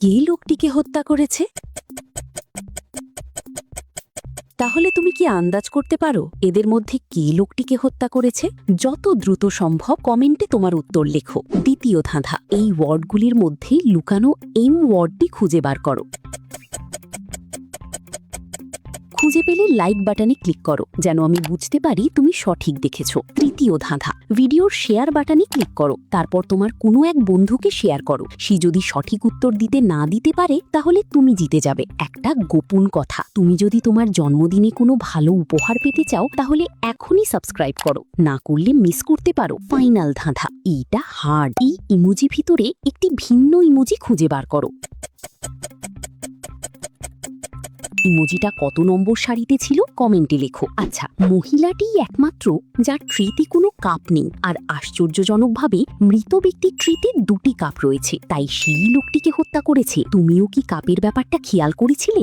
কে লোকটিকে হত্যা করেছে? তাহলে তুমি কি আন্দাজ করতে পারো এদের মধ্যে কে লোকটিকে হত্যা করেছে? যত দ্রুত সম্ভব কমেন্টে তোমার উত্তর লেখো। দ্বিতীয় ধাঁধা, এই ওয়ার্ডগুলির মধ্যে লুকানো এম ওয়ার্ডটি খুঁজে বার করো। খুঁজে পেলে লাইক বাটনে ক্লিক করো, যেন আমি বুঝতে পারি তুমি সঠিক দেখেছো। তৃতীয় ধাঁধা, ভিডিওর শেয়ার বাটনে ক্লিক করো, তারপর তোমার কোনো এক বন্ধুকে শেয়ার করো। সে যদি সঠিক উত্তর না দিতে পারে তাহলে তুমি জিতে যাবে। একটা গোপন কথা, তুমি যদি তোমার জন্মদিনে কোনো ভালো উপহার পেতে চাও তাহলে এখনই সাবস্ক্রাইব করো, না করলে মিস করতে পারো। ফাইনাল ধাঁধা, এইটা হার্ড। এই ইমোজি ভিতরে একটি ভিন্ন ইমোজি খুঁজে বার করো। ইমোজিটা কত নম্বর সারিতে ছিল কমেন্টে লেখো। আচ্ছা, মহিলাটিই একমাত্র যার ট্রিতে কোনো কাপ নেই, আর আশ্চর্যজনকভাবে মৃত ব্যক্তির ট্রিতে দুটি কাপ রয়েছে, তাই সেই লোকটিকে হত্যা করেছে। তুমিও কি কাপের ব্যাপারটা খেয়াল করেছিলে?